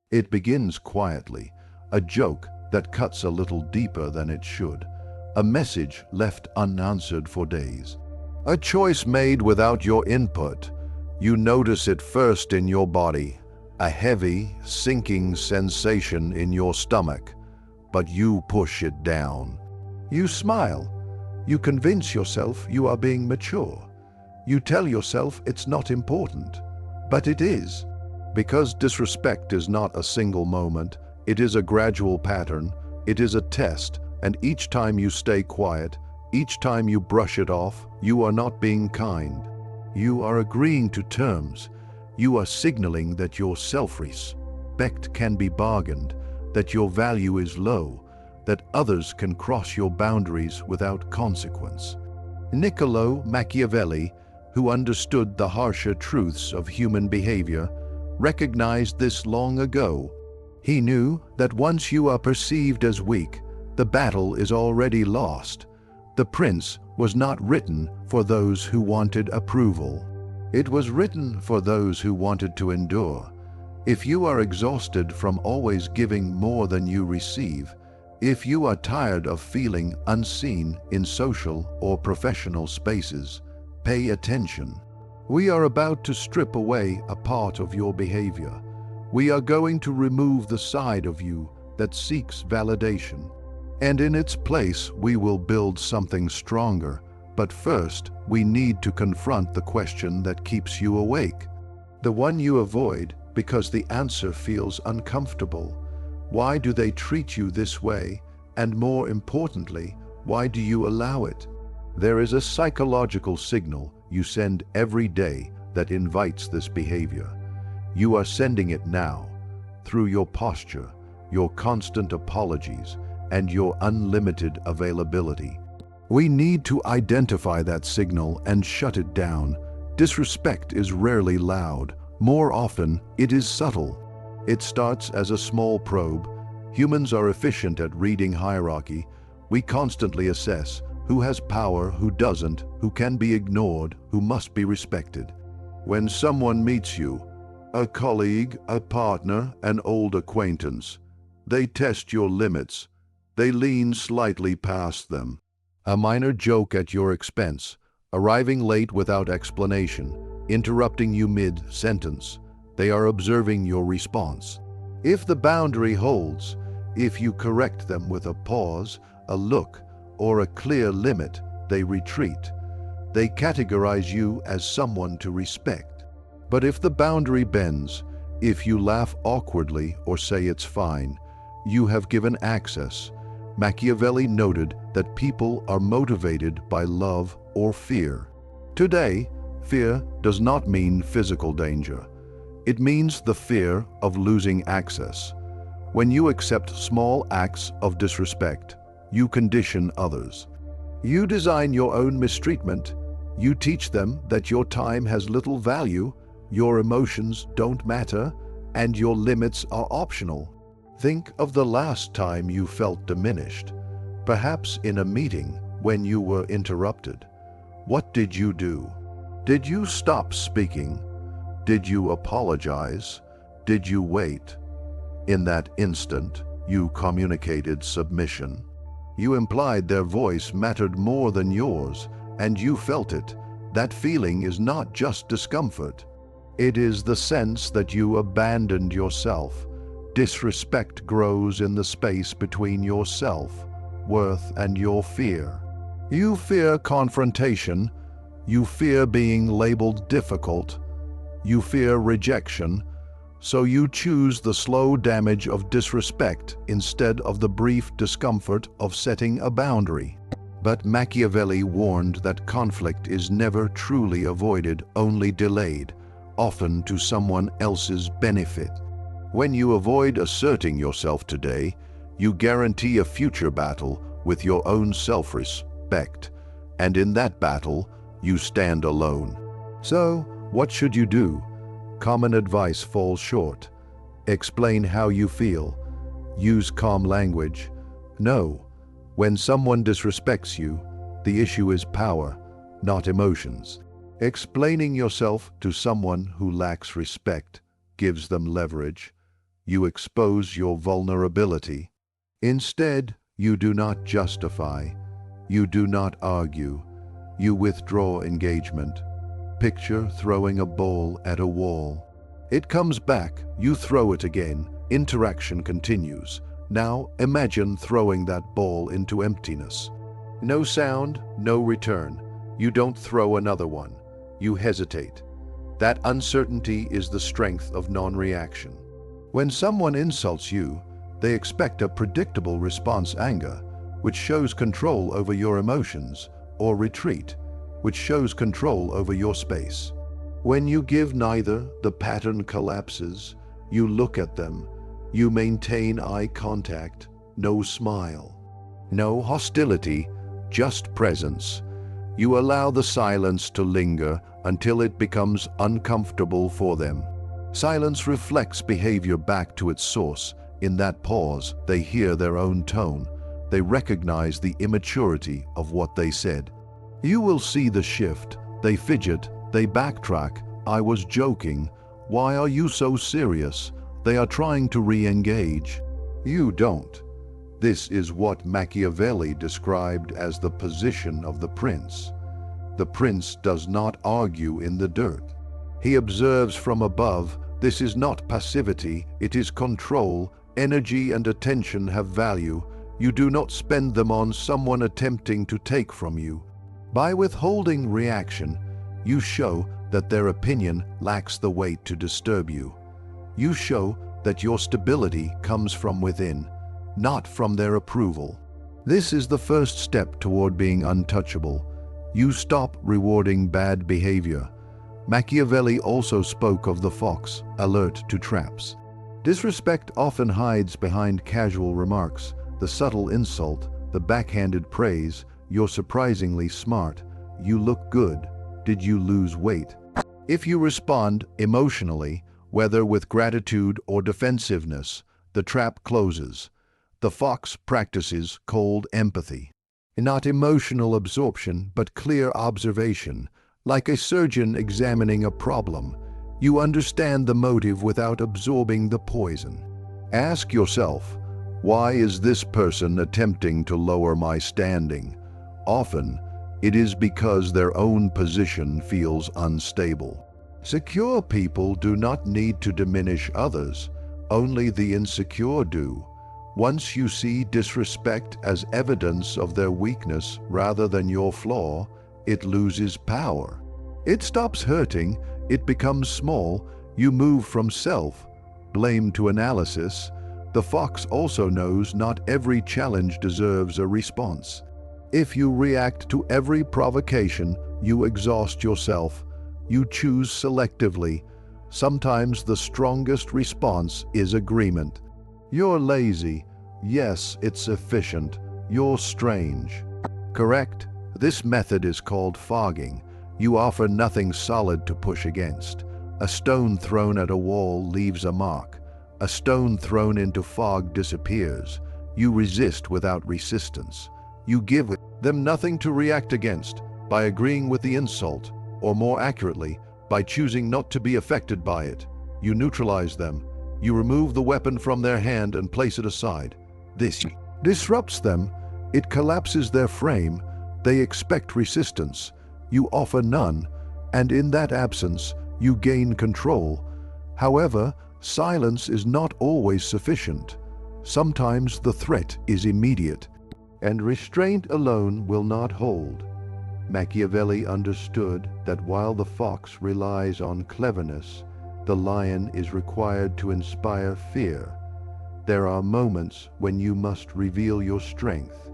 It begins quietly, a joke that cuts a little deeper than it should, a message left unanswered for days, a choice made without your input. You notice it first in your body, a heavy, sinking sensation in your stomach, but you push it down. You smile. You convince yourself you are being mature. You tell yourself it's not important, but it is. Because disrespect is not a single moment, it is a gradual pattern, it is a test, and each time you stay quiet, each time you brush it off, you are not being kind. You are agreeing to terms. You are signaling that your self-respect can be bargained, that your value is low, that others can cross your boundaries without consequence. Niccolo Machiavelli, who understood the harsher truths of human behavior, recognized this long ago. He knew that once you are perceived as weak, the battle is already lost. The Prince was not written for those who wanted approval. It was written for those who wanted to endure. If you are exhausted from always giving more than you receive, if you are tired of feeling unseen in social or professional spaces, pay attention. We are about to strip away a part of your behavior. We are going to remove the side of you that seeks validation. And in its place, we will build something stronger. But first, we need to confront the question that keeps you awake. The one you avoid because the answer feels uncomfortable. Why do they treat you this way? And more importantly, why do you allow it? There is a psychological signal you send every day that invites this behavior. You are sending it now, through your posture, your constant apologies, and your unlimited availability. We need to identify that signal and shut it down. Disrespect is rarely loud. More often, it is subtle. It starts as a small probe. Humans are efficient at reading hierarchy. We constantly assess who has power, who doesn't, who can be ignored, who must be respected. When someone meets you, a colleague, a partner, an old acquaintance, they test your limits. They lean slightly past them. A minor joke at your expense, arriving late without explanation, interrupting you mid-sentence. They are observing your response. If the boundary holds, if you correct them with a pause, a look, or a clear limit, they retreat. They categorize you as someone to respect. But if the boundary bends, if you laugh awkwardly or say it's fine, you have given access. Machiavelli noted that people are motivated by love or fear. Today, fear does not mean physical danger. It means the fear of losing access. When you accept small acts of disrespect, you condition others. You design your own mistreatment. You teach them that your time has little value, your emotions don't matter, and your limits are optional. Think of the last time you felt diminished, perhaps in a meeting when you were interrupted. What did you do? Did you stop speaking? Did you apologize? Did you wait? In that instant, you communicated submission. You implied their voice mattered more than yours, and you felt it. That feeling is not just discomfort. It is the sense that you abandoned yourself. Disrespect grows in the space between your self-worth and your fear. You fear confrontation. You fear being labeled difficult. You fear rejection. So you choose the slow damage of disrespect instead of the brief discomfort of setting a boundary. But Machiavelli warned that conflict is never truly avoided, only delayed, often to someone else's benefit. When you avoid asserting yourself today, you guarantee a future battle with your own self-respect, and in that battle, you stand alone. So, what should you do? Common advice falls short. Explain how you feel. Use calm language. No, when someone disrespects you, the issue is power, not emotions. Explaining yourself to someone who lacks respect gives them leverage. you expose your vulnerability. Instead, you do not justify, you do not argue, you withdraw engagement. Picture throwing a ball at a wall. It comes back, you throw it again, interaction continues. Now imagine throwing that ball into emptiness. No sound, no return. You don't throw another one. You hesitate. That uncertainty is the strength of non-reaction. When someone insults you, they expect a predictable response: anger, which shows control over your emotions, or retreat, which shows control over your space. When you give neither, the pattern collapses. You look at them. You maintain eye contact, no smile. No hostility, just presence. You allow the silence to linger until it becomes uncomfortable for them. Silence reflects behavior back to its source. In that pause, they hear their own tone. They recognize the immaturity of what they said. You will see the shift. They fidget, they backtrack. I was joking. Why are you so serious? They are trying to re-engage. You don't. This is what Machiavelli described as the position of the prince. The prince does not argue in the dirt. He observes from above. This is not passivity, it is control. Energy and attention have value. You do not spend them on someone attempting to take from you. By withholding reaction, you show that their opinion lacks the weight to disturb you. You show that your stability comes from within, not from their approval. This is the first step toward being untouchable. You stop rewarding bad behavior. Machiavelli also spoke of the fox, alert to traps. Disrespect often hides behind casual remarks, the subtle insult, the backhanded praise. You're surprisingly smart. You look good. Did you lose weight? If you respond emotionally, whether with gratitude or defensiveness, the trap closes. The fox practices cold empathy. Not emotional absorption, but clear observation. Like a surgeon examining a problem, you understand the motive without absorbing the poison. Ask yourself, why is this person attempting to lower my standing? Often, it is because their own position feels unstable. Secure people do not need to diminish others, only the insecure do. Once you see disrespect as evidence of their weakness rather than your flaw, it loses power. It stops hurting, it becomes small. You move from self-blame to analysis. The fox also knows not every challenge deserves a response. If you react to every provocation, you exhaust yourself. You choose selectively. Sometimes the strongest response is agreement. You're lazy. Yes, it's efficient. You're strange. Correct? This method is called fogging. You offer nothing solid to push against. A stone thrown at a wall leaves a mark. A stone thrown into fog disappears. You resist without resistance. You give them nothing to react against by agreeing with the insult, or more accurately, by choosing not to be affected by it. You neutralize them. You remove the weapon from their hand and place it aside. This disrupts them. It collapses their frame. They expect resistance. You offer none, and in that absence, you gain control. However, silence is not always sufficient. Sometimes the threat is immediate, and restraint alone will not hold. Machiavelli understood that while the fox relies on cleverness, the lion is required to inspire fear. There are moments when you must reveal your strength,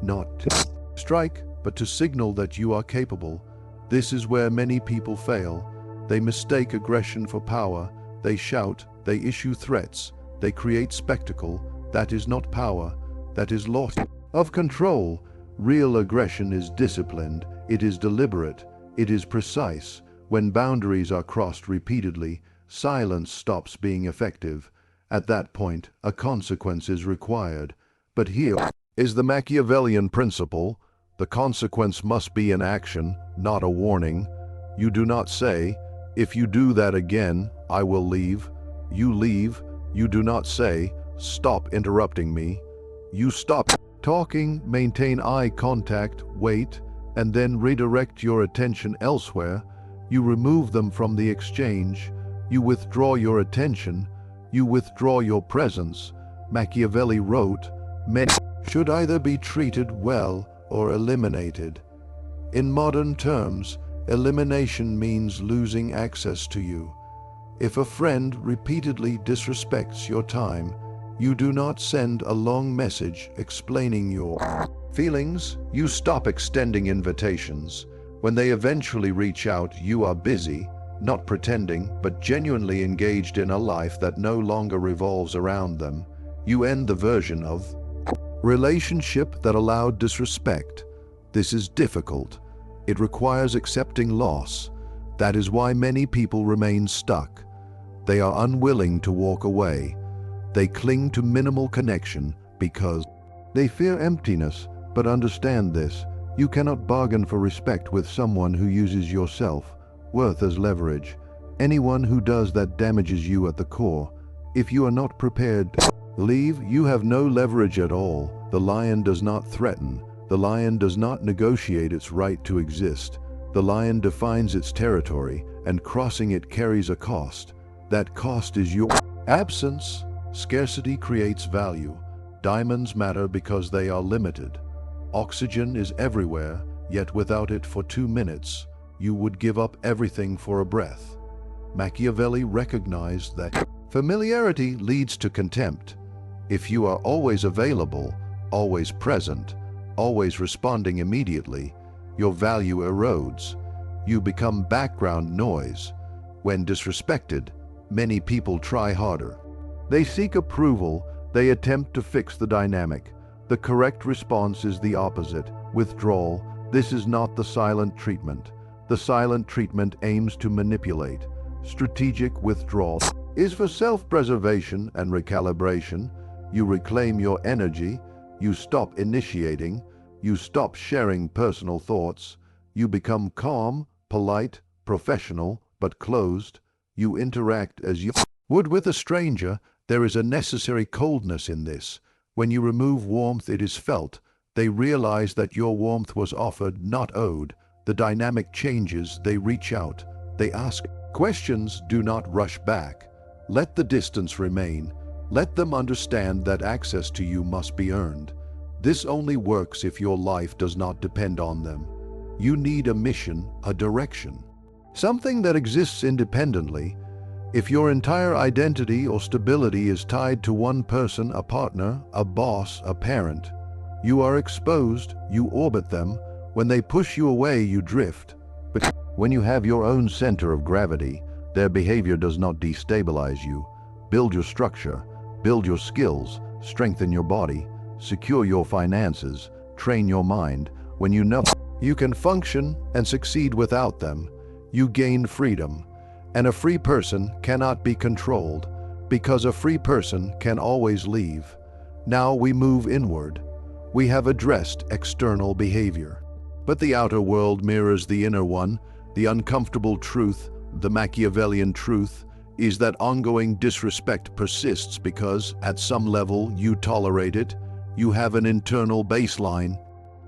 not to strike, but to signal that you are capable. This is where many people fail. They mistake aggression for power. They shout, they issue threats, they create spectacle. That is not power, that is loss of control. Real aggression is disciplined, it is deliberate, it is precise. When boundaries are crossed repeatedly, silence stops being effective. At that point, a consequence is required. But here is the Machiavellian principle. The consequence must be an action, not a warning. You do not say, "If you do that again, I will leave." You leave, You do not say, "Stop interrupting me." You stop talking, maintain eye contact, wait, and then redirect your attention elsewhere. You remove them from the exchange. You withdraw your attention. You withdraw your presence. Machiavelli wrote, "Men should either be treated well or eliminated." In modern terms, elimination means losing access to you. If a friend repeatedly disrespects your time, you do not send a long message explaining your feelings. You stop extending invitations. When they eventually reach out, you are busy, not pretending, but genuinely engaged in a life that no longer revolves around them. You end the version of relationship that allowed disrespect. This is difficult. It requires accepting loss. That is why many people remain stuck. They are unwilling to walk away. They cling to minimal connection because they fear emptiness. But understand this, you cannot bargain for respect with someone who uses your self-worth as leverage. Anyone who does that damages you at the core. If you are not prepared to leave, you have no leverage at all. The lion does not threaten. The lion does not negotiate its right to exist. The lion defines its territory, and crossing it carries a cost. That cost is your absence. Scarcity creates value. Diamonds matter because they are limited. Oxygen is everywhere, yet without it for 2 minutes, you would give up everything for a breath. Machiavelli recognized that familiarity leads to contempt. If you are always available, always present, always responding immediately, your value erodes. You become background noise. When disrespected, many people try harder. They seek approval. They attempt to fix the dynamic. The correct response is the opposite, withdrawal. This is not the silent treatment. The silent treatment aims to manipulate. Strategic withdrawal is for self-preservation and recalibration. You reclaim your energy. You stop initiating. You stop sharing personal thoughts. You become calm, polite, professional, but closed. You interact as you would with a stranger. There is a necessary coldness in this. When you remove warmth, it is felt. They realize that your warmth was offered, not owed. The dynamic changes. They reach out. They ask questions. Do not rush back. Let the distance remain. Let them understand that access to you must be earned. This only works if your life does not depend on them. You need a mission, a direction, something that exists independently. If your entire identity or stability is tied to one person, a partner, a boss, a parent, you are exposed. You orbit them. When they push you away, you drift. But when you have your own center of gravity, their behavior does not destabilize you. Build your structure, build your skills, strengthen your body, secure your finances, train your mind. When you know you can function and succeed without them, you gain freedom. And a free person cannot be controlled, because a free person can always leave. Now we move inward. We have addressed external behavior. But the outer world mirrors the inner one. The uncomfortable truth, the Machiavellian truth, is that ongoing disrespect persists because, at some level, you tolerate it. You have an internal baseline,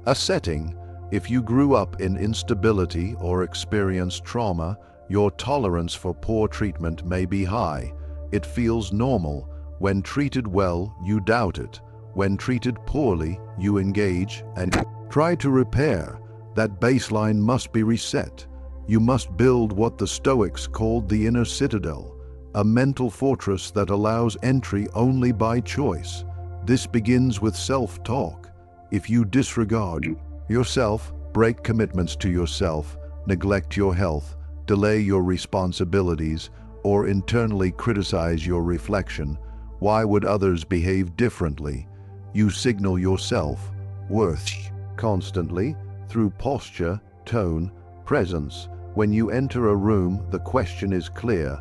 a setting. If you grew up in instability or experienced trauma, your tolerance for poor treatment may be high. It feels normal. When treated well, you doubt it. When treated poorly, you engage and try to repair. That baseline must be reset. You must build what the Stoics called the inner citadel, a mental fortress that allows entry only by choice. This begins with self-talk. If you disregard yourself, break commitments to yourself, neglect your health, delay your responsibilities, or internally criticize your reflection, why would others behave differently? You signal your self-worth constantly through posture, tone, presence. When you enter a room, the question is clear.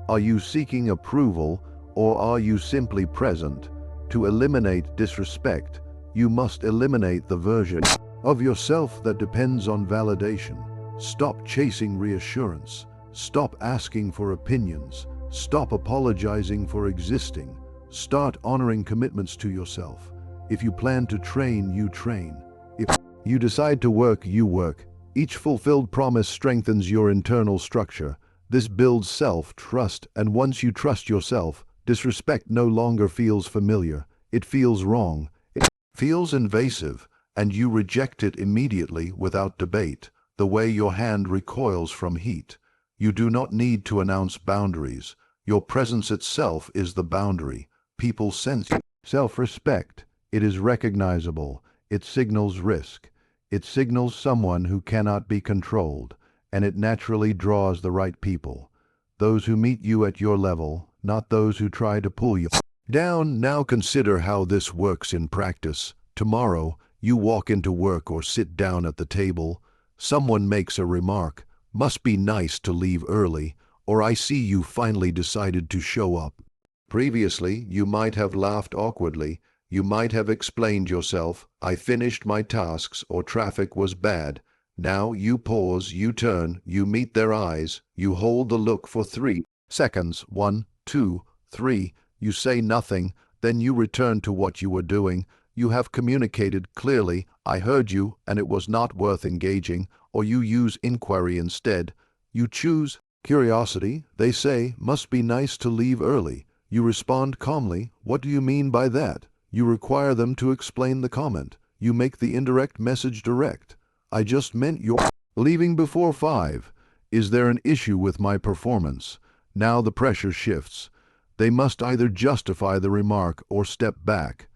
Are you seeking approval, or are you simply present? To eliminate disrespect, you must eliminate the version of yourself that depends on validation. Stop chasing reassurance. Stop asking for opinions. Stop apologizing for existing. Start honoring commitments to yourself. If you plan to train, you train. If you decide to work, you work. Each fulfilled promise strengthens your internal structure. This builds self-trust, and once you trust yourself, disrespect no longer feels familiar. It feels wrong. It feels invasive, and you reject it immediately without debate, the way your hand recoils from heat. You do not need to announce boundaries. Your presence itself is the boundary. People sense you. Self-respect. It is recognizable. It signals risk. It signals someone who cannot be controlled, and it naturally draws the right people. Those who meet you at your level, not those who try to pull you down. Now consider how this works in practice. Tomorrow, you walk into work or sit down at the table. Someone makes a remark, "Must be nice to leave early," or "I see you finally decided to show up." Previously, you might have laughed awkwardly. You might have explained yourself, "I finished my tasks," or "Traffic was bad." Now you pause, you turn, you meet their eyes, you hold the look for 3 seconds. 1, 2, 3. You say nothing, then you return to what you were doing. You have communicated clearly, "I heard you, and it was not worth engaging," or you use inquiry instead. You choose curiosity. They say, "Must be nice to leave early." You respond calmly, "What do you mean by that?" You require them to explain the comment. You make the indirect message direct. "I just meant you're leaving before 5. Is there an issue with my performance?" Now the pressure shifts. They must either justify the remark or step back.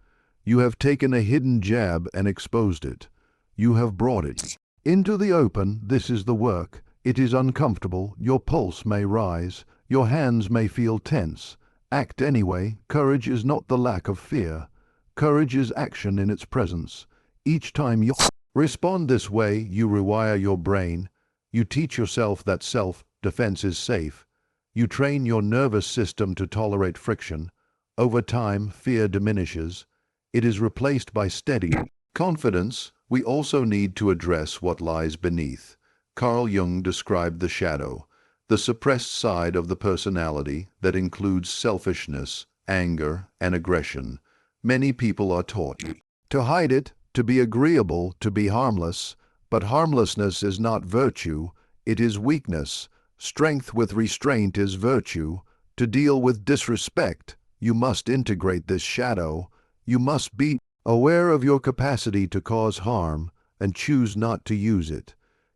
You have taken a hidden jab and exposed it. You have brought it into the open. This is the work. It is uncomfortable. Your pulse may rise. Your hands may feel tense. Act anyway. Courage is not the lack of fear. Courage is action in its presence. Each time you respond this way, you rewire your brain. You teach yourself that self-defense is safe. You train your nervous system to tolerate friction. Over time, fear diminishes. It is replaced by steady confidence. We also need to address what lies beneath. Carl Jung described the shadow, the suppressed side of the personality that includes selfishness, anger, and aggression. Many people are taught to hide it, to be agreeable, to be harmless. But harmlessness is not virtue, it is weakness. Strength with restraint is virtue. To deal with disrespect, you must integrate this shadow. You must be aware of your capacity to cause harm and choose not to use it.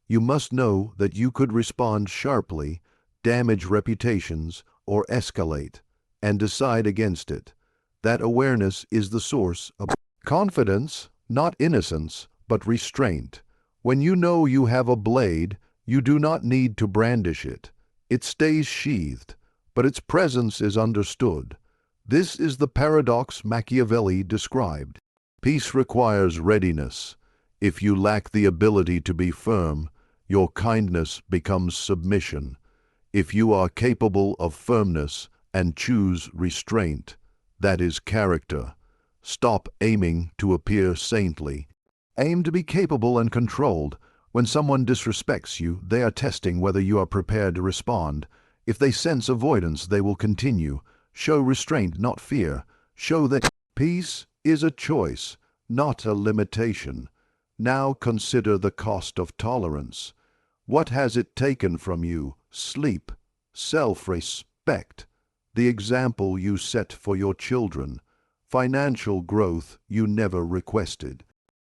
You must know that you could respond sharply, damage reputations, or escalate, and decide against it. That awareness is the source of confidence, not innocence, but restraint. When you know you have a blade, you do not need to brandish it. It stays sheathed, but its presence is understood. This is the paradox Machiavelli described. Peace requires readiness. If you lack the ability to be firm, your kindness becomes submission. If you are capable of firmness and choose restraint, that is character. Stop aiming to appear saintly. Aim to be capable and controlled. When someone disrespects you, they are testing whether you are prepared to respond. If they sense avoidance, they will continue. Show restraint, not fear. Show that peace is a choice, not a limitation. Now consider the cost of tolerance. What has it taken from you? Sleep, self-respect, the example you set for your children, financial growth you never requested,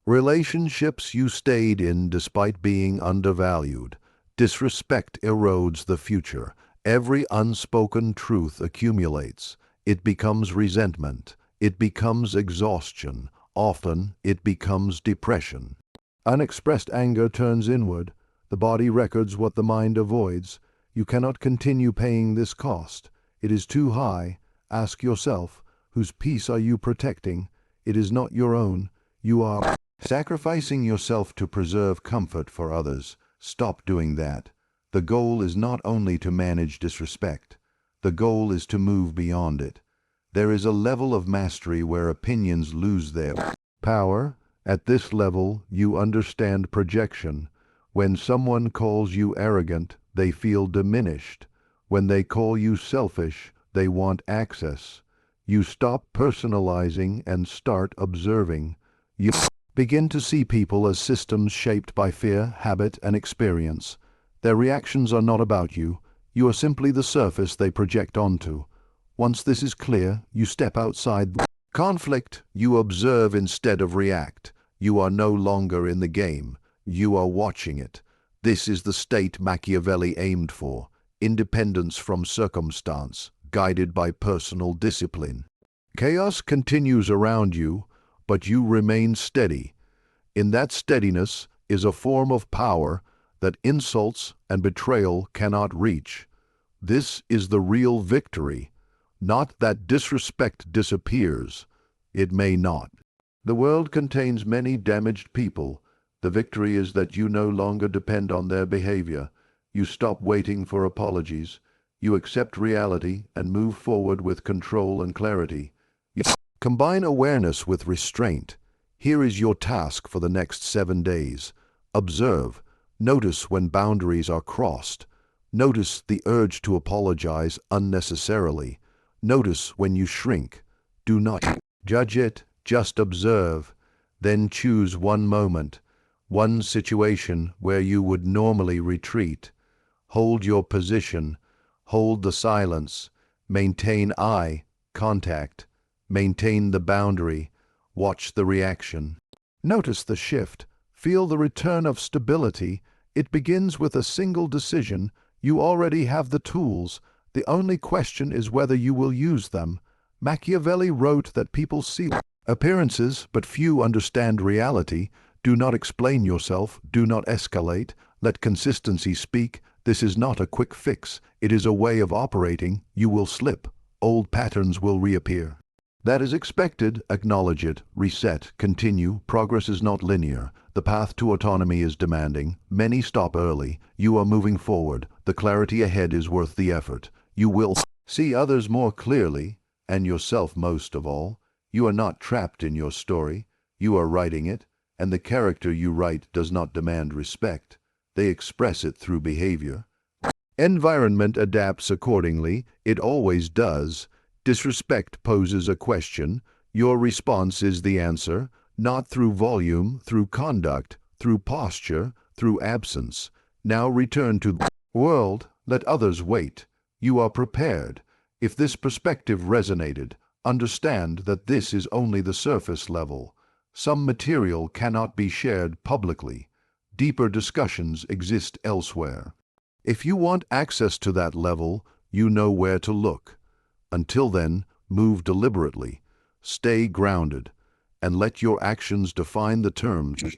relationships you stayed in despite being undervalued. Disrespect erodes the future. Every unspoken truth accumulates. It becomes resentment. It becomes exhaustion. Often, it becomes depression. Unexpressed anger turns inward. The body records what the mind avoids. You cannot continue paying this cost. It is too high. Ask yourself, whose peace are you protecting? It is not your own. You are sacrificing yourself to preserve comfort for others. Stop doing that. The goal is not only to manage disrespect. The goal is to move beyond it. There is a level of mastery where opinions lose their power. At this level, you understand projection. When someone calls you arrogant, they feel diminished. When they call you selfish, they want access. You stop personalizing and start observing. You begin to see people as systems shaped by fear, habit, and experience. Their reactions are not about you. You are simply the surface they project onto. Once this is clear, you step outside conflict. You observe instead of react. You are no longer in the game. You are watching it. This is the state Machiavelli aimed for. Independence from circumstance, guided by personal discipline. Chaos continues around you, but you remain steady. In that steadiness is a form of power that insults and betrayal cannot reach. This is the real victory, not that disrespect disappears. It may not. The world contains many damaged people. The victory is that you no longer depend on their behavior. You stop waiting for apologies. You accept reality and move forward with control and clarity. You combine awareness with restraint. Here is your task for the next 7 days. Observe. Notice when boundaries are crossed. Notice the urge to apologize unnecessarily. Notice when you shrink. Do not judge it, just observe. Then choose one moment, one situation where you would normally retreat. Hold your position. Hold the silence. Maintain eye contact. Maintain the boundary. Watch the reaction. Notice the shift. Feel the return of stability. It begins with a single decision. You already have the tools. The only question is whether you will use them. Machiavelli wrote that people see appearances, but few understand reality. Do not explain yourself. Do not escalate. Let consistency speak. This is not a quick fix. It is a way of operating. You will slip. Old patterns will reappear. That is expected. Acknowledge it. Reset. Continue. Progress is not linear. The path to autonomy is demanding. Many stop early. You are moving forward. The clarity ahead is worth the effort. You will see others more clearly, and yourself most of all. You are not trapped in your story. You are writing it, and the character you write does not demand respect. They express it through behavior. Environment adapts accordingly. It always does. Disrespect poses a question. Your response is the answer, not through volume, through conduct, through posture, through absence. Now return to the world. Let others wait. You are prepared. If this perspective resonated, understand that this is only the surface level. Some material cannot be shared publicly. Deeper discussions exist elsewhere. If you want access to that level, you know where to look. Until then, move deliberately, stay grounded, and let your actions define the terms